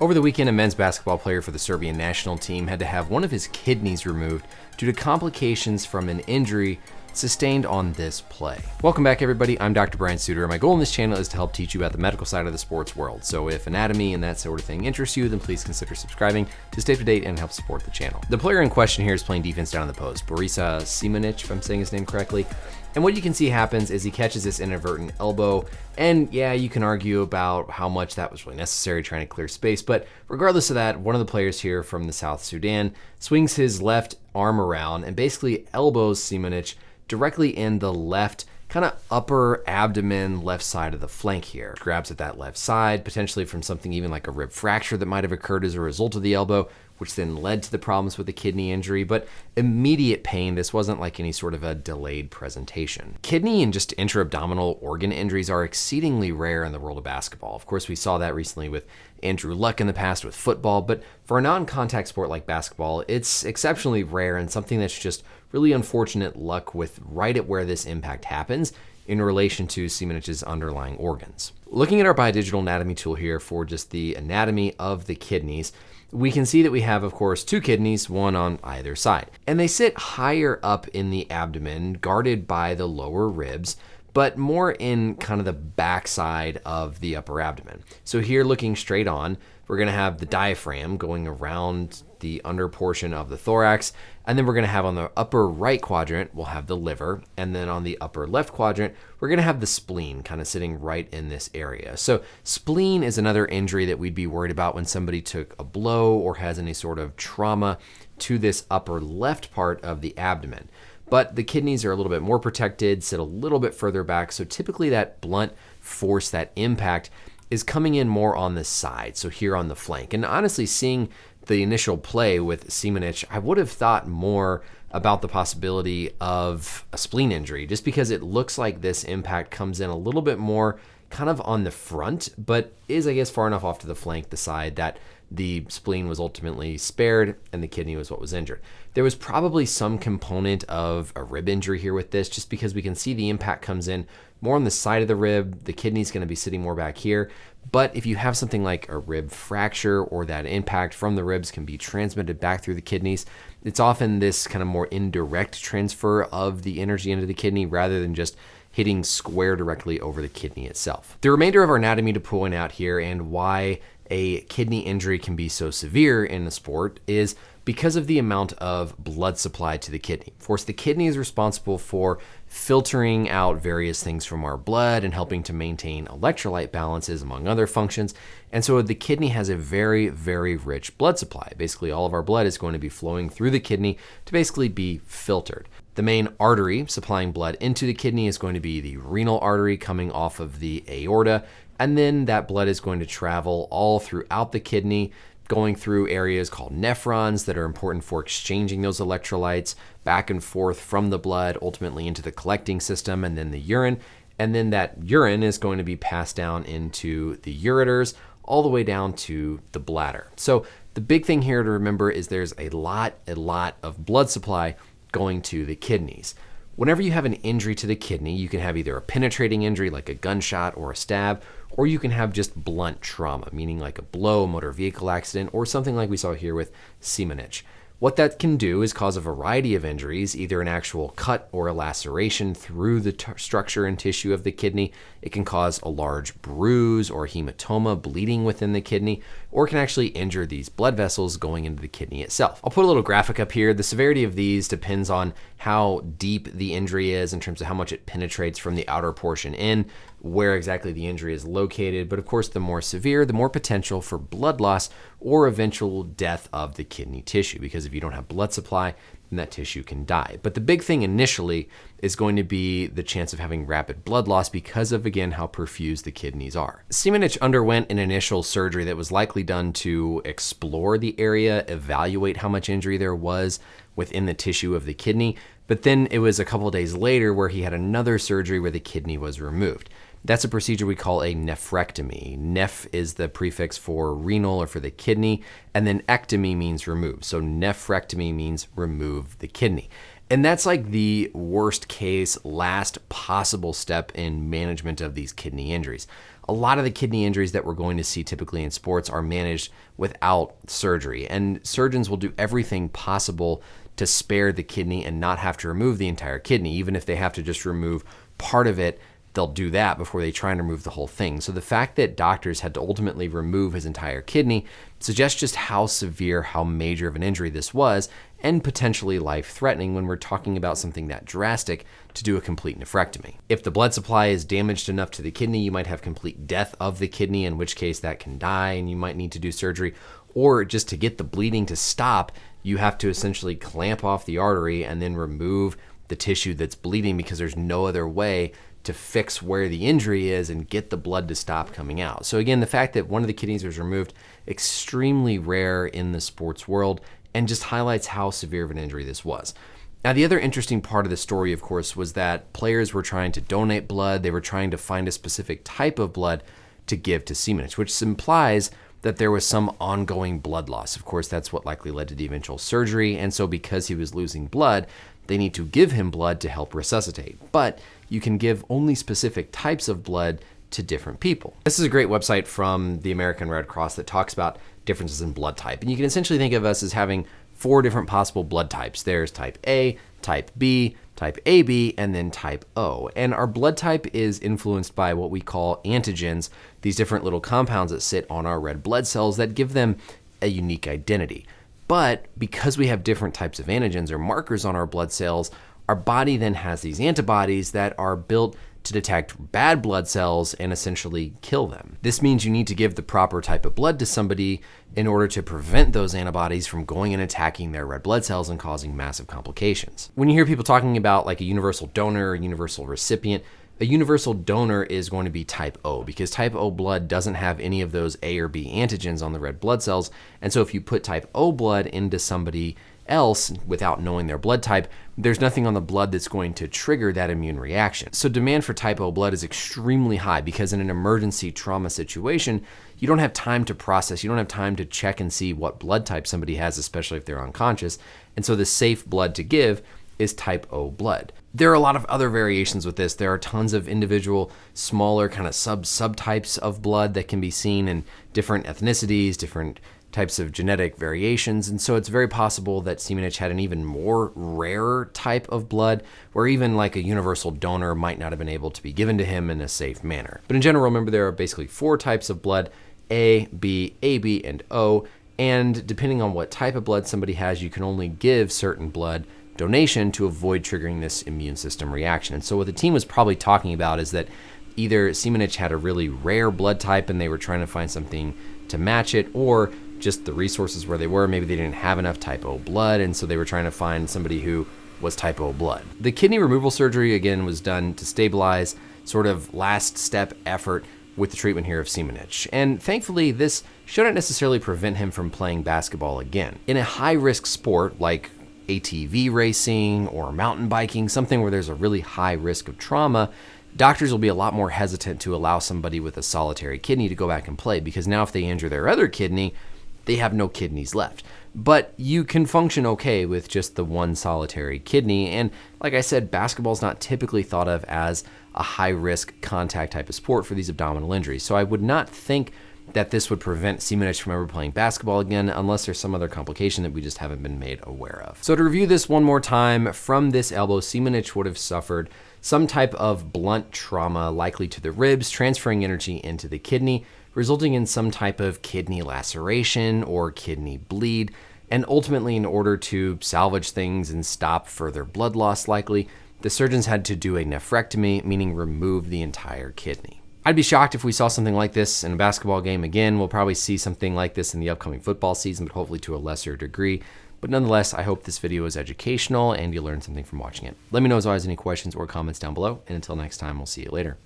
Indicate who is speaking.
Speaker 1: Over the weekend, a men's basketball player for the Serbian national team had to have one of his kidneys removed due to complications from an injury sustained on this play. Welcome back, everybody. I'm Dr. Brian Sutterer. My goal in this channel is to help teach you about the medical side of the sports world. So if anatomy and that sort of thing interests you, then please consider subscribing to stay up to date and help support the channel. The player in question here is playing defense down in the post, Borisa Simanic, if I'm saying his name correctly. And what you can see happens is he catches this inadvertent elbow, and yeah, you can argue about how much that was really necessary trying to clear space, but regardless of that, one of the players here from the South Sudan swings his left arm around and basically elbows Simanic directly in the left kind of upper abdomen left side of the flank here. Grabs at that left side, potentially from something even like a rib fracture that might have occurred as a result of the elbow, which then led to the problems with the kidney injury, but immediate pain. This wasn't like any sort of a delayed presentation. Kidney and just intra-abdominal organ injuries are exceedingly rare in the world of basketball. Of course, we saw that recently with Andrew Luck in the past with football, but for a non-contact sport like basketball, it's exceptionally rare and something that's just really unfortunate luck with right at where this impact happens in relation to Simanic's underlying organs. Looking at our biodigital anatomy tool here for just the anatomy of the kidneys, we can see that we have, of course, two kidneys, one on either side. And they sit higher up in the abdomen, guarded by the lower ribs, but more in kind of the backside of the upper abdomen. So here, looking straight on, we're gonna have the diaphragm going around the under portion of the thorax, and then we're gonna have on the upper right quadrant, we'll have the liver, and then on the upper left quadrant, we're gonna have the spleen kind of sitting right in this area. So spleen is another injury that we'd be worried about when somebody took a blow or has any sort of trauma to this upper left part of the abdomen. But the kidneys are a little bit more protected, sit a little bit further back, so typically that blunt force, that impact, is coming in more on the side, so here on the flank. And honestly, seeing the initial play with Simanic, I would have thought more about the possibility of a spleen injury, just because it looks like this impact comes in a little bit more kind of on the front, but is, I guess, far enough off to the flank, the side, that the spleen was ultimately spared and the kidney was what was injured. There was probably some component of a rib injury here with this, just because we can see the impact comes in more on the side of the rib. The kidney's going to be sitting more back here. But if you have something like a rib fracture, or that impact from the ribs can be transmitted back through the kidneys, it's often this kind of more indirect transfer of the energy into the kidney rather than just hitting square directly over the kidney itself. The remainder of our anatomy to point out here, and why a kidney injury can be so severe in the sport, is because of the amount of blood supply to the kidney. Of course, the kidney is responsible for filtering out various things from our blood and helping to maintain electrolyte balances, among other functions. And so the kidney has a very, very rich blood supply. Basically, all of our blood is going to be flowing through the kidney to basically be filtered. The main artery supplying blood into the kidney is going to be the renal artery coming off of the aorta, and then that blood is going to travel all throughout the kidney, going through areas called nephrons that are important for exchanging those electrolytes back and forth from the blood, ultimately into the collecting system, and then the urine. And then that urine is going to be passed down into the ureters, all the way down to the bladder. So the big thing here to remember is there's a lot of blood supply going to the kidneys. Whenever you have an injury to the kidney, you can have either a penetrating injury like a gunshot or a stab, or you can have just blunt trauma, meaning like a blow, motor vehicle accident, or something like we saw here with Simanic. What that can do is cause a variety of injuries, either an actual cut or a laceration through the structure and tissue of the kidney. It can cause a large bruise or hematoma, bleeding within the kidney, or it can actually injure these blood vessels going into the kidney itself. I'll put a little graphic up here. The severity of these depends on how deep the injury is in terms of how much it penetrates from the outer portion in, where exactly the injury is located. But of course, the more severe, the more potential for blood loss or eventual death of the kidney tissue, because if you don't have blood supply, then that tissue can die. But the big thing initially is going to be the chance of having rapid blood loss because of, again, how perfused the kidneys are. Simanic underwent an initial surgery that was likely done to explore the area, evaluate how much injury there was within the tissue of the kidney, but then it was a couple of days later where he had another surgery where the kidney was removed. That's a procedure we call a nephrectomy. Neph is the prefix for renal or for the kidney, and then ectomy means remove. So nephrectomy means remove the kidney. And that's like the worst case, last possible step in management of these kidney injuries. a lot of the kidney injuries that we're going to see typically in sports are managed without surgery. And surgeons will do everything possible to spare the kidney and not have to remove the entire kidney. Even if they have to just remove part of it, they'll do that before they try and remove the whole thing. So the fact that doctors had to ultimately remove his entire kidney suggests just how severe, how major of an injury this was, and potentially life-threatening when we're talking about something that drastic to do a complete nephrectomy. If the blood supply is damaged enough to the kidney, you might have complete death of the kidney, in which case that can die and you might need to do surgery. Or just to get the bleeding to stop, you have to essentially clamp off the artery and then remove the tissue that's bleeding, because there's no other way to fix where the injury is and get the blood to stop coming out. So again, the fact that one of the kidneys was removed, extremely rare in the sports world, and just highlights how severe of an injury this was. Now, the other interesting part of the story, of course, was that players were trying to donate blood. They were trying to find a specific type of blood to give to Simanic, which implies that there was some ongoing blood loss. Of course, that's what likely led to the eventual surgery. And so because he was losing blood, they need to give him blood to help resuscitate. But you can give only specific types of blood to different people. This is a great website from the American Red Cross that talks about differences in blood type. And you can essentially think of us as having 4 different possible blood types. There's type A, type B, type AB, and then type O. And our blood type is influenced by what we call antigens, these different little compounds that sit on our red blood cells that give them a unique identity. But because we have different types of antigens or markers on our blood cells, our body then has these antibodies that are built to detect bad blood cells and essentially kill them. This means you need to give the proper type of blood to somebody in order to prevent those antibodies from going and attacking their red blood cells and causing massive complications. When you hear people talking about like a universal donor or universal recipient, a universal donor is going to be type O, because type O blood doesn't have any of those A or B antigens on the red blood cells. And so if you put type O blood into somebody else without knowing their blood type, there's nothing on the blood that's going to trigger that immune reaction. So demand for type O blood is extremely high, because in an emergency trauma situation, you don't have time to process, you don't have time to check and see what blood type somebody has, especially if they're unconscious. And so the safe blood to give is type O blood. There are a lot of other variations with this. There are tons of individual smaller kind of subtypes of blood that can be seen in different ethnicities, different types of genetic variations. And so it's very possible that Simanic had an even more rarer type of blood, where even like a universal donor might not have been able to be given to him in a safe manner. But in general, remember, there are basically 4 types of blood: A, B, AB, and O. And depending on what type of blood somebody has, you can only give certain blood donation to avoid triggering this immune system reaction. And so what the team was probably talking about is that either Simanic had a really rare blood type and they were trying to find something to match it, or just the resources where they were, maybe they didn't have enough type O blood, and so they were trying to find somebody who was type O blood. The kidney removal surgery, again, was done to stabilize, sort of last step effort with the treatment here of Simanic. And thankfully, this shouldn't necessarily prevent him from playing basketball again. In a high-risk sport like ATV racing or mountain biking, something where there's a really high risk of trauma, doctors will be a lot more hesitant to allow somebody with a solitary kidney to go back and play, because now if they injure their other kidney, they have no kidneys left. But you can function okay with just the one solitary kidney. And like I said, basketball is not typically thought of as a high-risk contact type of sport for these abdominal injuries. So I would not think that this would prevent Simanic from ever playing basketball again, unless there's some other complication that we just haven't been made aware of. So to review this one more time, from this elbow, Simanic would have suffered some type of blunt trauma, likely to the ribs, transferring energy into the kidney, resulting in some type of kidney laceration or kidney bleed. And ultimately, in order to salvage things and stop further blood loss likely, the surgeons had to do a nephrectomy, meaning remove the entire kidney. I'd be shocked if we saw something like this in a basketball game again. We'll probably see something like this in the upcoming football season, but hopefully to a lesser degree. But nonetheless, I hope this video is educational and you learned something from watching it. Let me know as always any questions or comments down below. And until next time, we'll see you later.